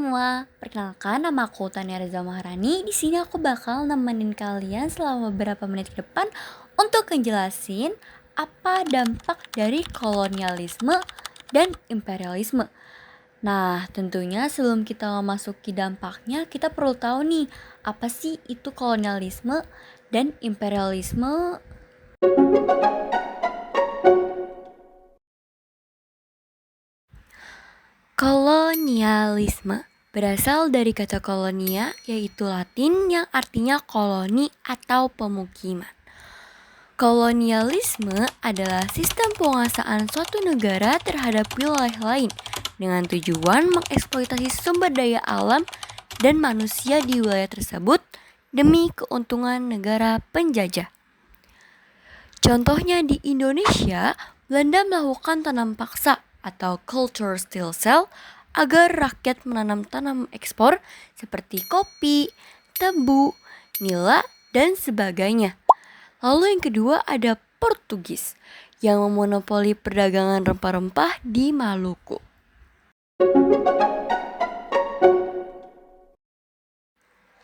semua, perkenalkan nama aku Tania Reza Maharani. Di sini aku bakal nemenin kalian selama beberapa menit ke depan untuk ngejelasin apa dampak dari kolonialisme dan imperialisme. Nah, tentunya sebelum kita memasuki dampaknya, kita perlu tahu nih, apa sih itu kolonialisme dan imperialisme? Kolonialisme berasal dari kata kolonia, yaitu Latin yang artinya koloni atau pemukiman. Kolonialisme adalah sistem penguasaan suatu negara terhadap wilayah lain dengan tujuan mengeksploitasi sumber daya alam dan manusia di wilayah tersebut demi keuntungan negara penjajah. Contohnya di Indonesia, Belanda melakukan tanam paksa atau culture still sell agar rakyat menanam tanaman ekspor seperti kopi, tebu, nila, dan sebagainya. Lalu yang kedua ada Portugis yang memonopoli perdagangan rempah-rempah di Maluku.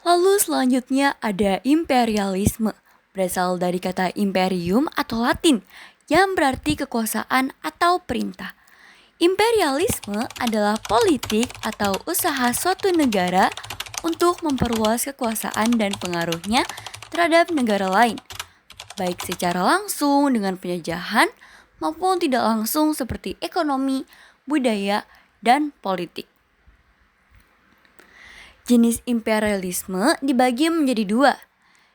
Lalu selanjutnya ada imperialisme, berasal dari kata imperium atau Latin yang berarti kekuasaan atau perintah. Imperialisme adalah politik atau usaha suatu negara untuk memperluas kekuasaan dan pengaruhnya terhadap negara lain, baik secara langsung dengan penjajahan maupun tidak langsung seperti ekonomi, budaya, dan politik. Jenis imperialisme dibagi menjadi dua,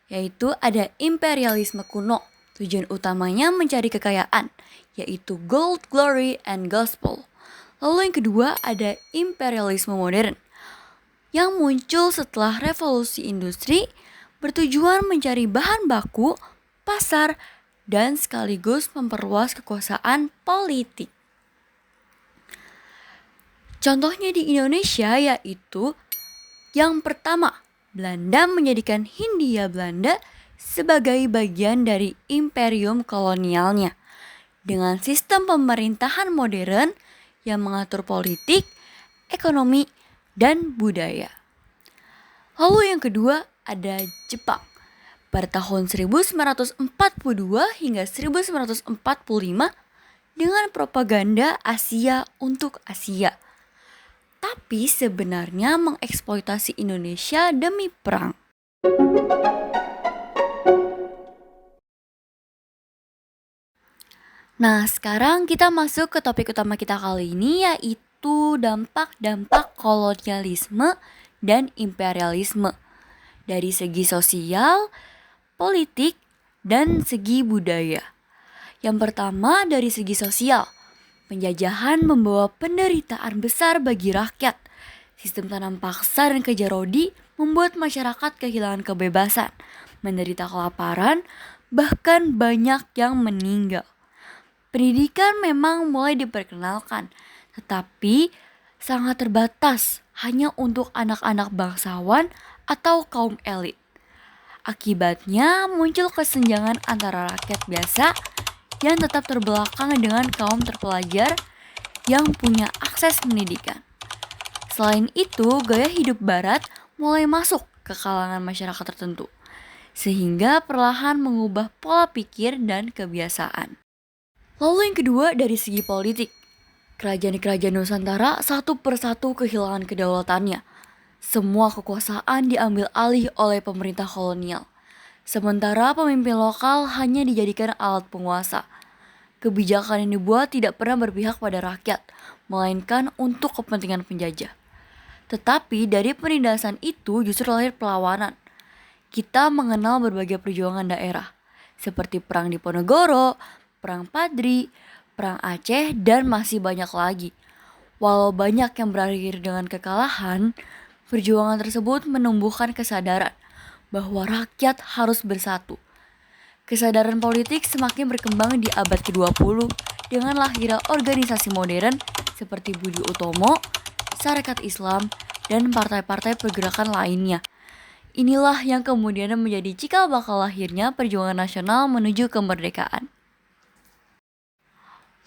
yaitu ada imperialisme kuno, tujuan utamanya mencari kekayaan, yaitu gold, glory, and gospel. Lalu yang kedua ada imperialisme modern, yang muncul setelah revolusi industri, bertujuan mencari bahan baku, pasar, dan sekaligus memperluas kekuasaan politik. Contohnya di Indonesia yaitu yang pertama, Belanda menjadikan Hindia Belanda sebagai bagian dari imperium kolonialnya dengan sistem pemerintahan modern yang mengatur politik, ekonomi, dan budaya. Lalu yang kedua ada Jepang. Pada tahun 1942 hingga 1945 dengan propaganda Asia untuk Asia. Tapi sebenarnya mengeksploitasi Indonesia demi perang. Nah, sekarang kita masuk ke topik utama kita kali ini, yaitu dampak-dampak kolonialisme dan imperialisme dari segi sosial, politik, dan segi budaya. Yang pertama dari segi sosial, penjajahan membawa penderitaan besar bagi rakyat. Sistem tanam paksa dan kerja rodi membuat masyarakat kehilangan kebebasan, menderita kelaparan, bahkan banyak yang meninggal. Pendidikan memang mulai diperkenalkan, tetapi sangat terbatas hanya untuk anak-anak bangsawan atau kaum elit. Akibatnya muncul kesenjangan antara rakyat biasa yang tetap terbelakang dengan kaum terpelajar yang punya akses pendidikan. Selain itu, gaya hidup barat mulai masuk ke kalangan masyarakat tertentu, sehingga perlahan mengubah pola pikir dan kebiasaan. Lalu yang kedua dari segi politik, kerajaan-kerajaan Nusantara satu persatu kehilangan kedaulatannya. Semua kekuasaan diambil alih oleh pemerintah kolonial. Sementara pemimpin lokal hanya dijadikan alat penguasa. Kebijakan yang dibuat tidak pernah berpihak pada rakyat, melainkan untuk kepentingan penjajah. Tetapi dari penindasan itu justru lahir perlawanan. Kita mengenal berbagai perjuangan daerah, seperti perang Diponegoro, perang Padri, perang Aceh, dan masih banyak lagi. Walau banyak yang berakhir dengan kekalahan, perjuangan tersebut menumbuhkan kesadaran bahwa rakyat harus bersatu. Kesadaran politik semakin berkembang di abad ke-20 dengan lahirnya organisasi modern seperti Budi Utomo, Sarekat Islam, dan partai-partai pergerakan lainnya. Inilah yang kemudian menjadi cikal bakal lahirnya perjuangan nasional menuju kemerdekaan.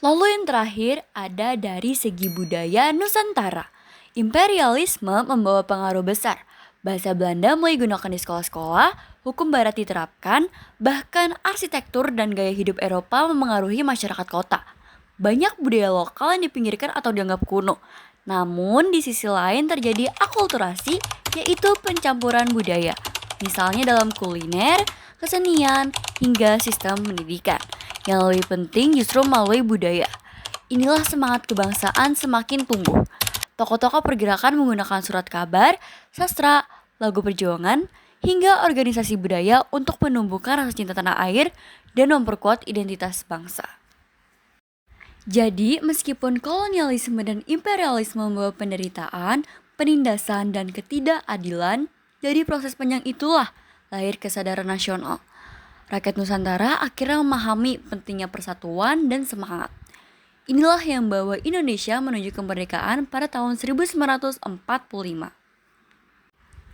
Lalu yang terakhir ada dari segi budaya Nusantara, Imperialisme membawa pengaruh besar. Bahasa Belanda mulai digunakan di sekolah-sekolah, hukum barat diterapkan, bahkan arsitektur dan gaya hidup Eropa memengaruhi masyarakat kota. Banyak budaya lokal yang dipinggirkan atau dianggap kuno. Namun di sisi lain terjadi akulturasi, yaitu pencampuran budaya. Misalnya dalam kuliner, kesenian, hingga sistem pendidikan. Yang lebih penting justru melalui budaya. Inilah semangat kebangsaan semakin tumbuh. Tokoh-tokoh pergerakan menggunakan surat kabar, sastra, lagu perjuangan, hingga organisasi budaya untuk menumbuhkan rasa cinta tanah air dan memperkuat identitas bangsa. Jadi, meskipun kolonialisme dan imperialisme membawa penderitaan, penindasan, dan ketidakadilan, dari proses panjang itulah lahir kesadaran nasional. Rakyat Nusantara akhirnya memahami pentingnya persatuan dan semangat. Inilah yang membawa Indonesia menuju kemerdekaan pada tahun 1945.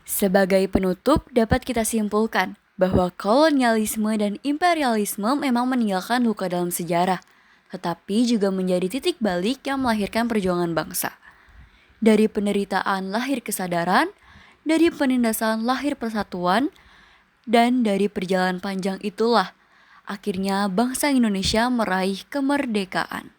Sebagai penutup, dapat kita simpulkan bahwa kolonialisme dan imperialisme memang meninggalkan luka dalam sejarah, tetapi juga menjadi titik balik yang melahirkan perjuangan bangsa. Dari penderitaan lahir kesadaran, dari penindasan lahir persatuan, dan dari perjalanan panjang itulah akhirnya bangsa Indonesia meraih kemerdekaan.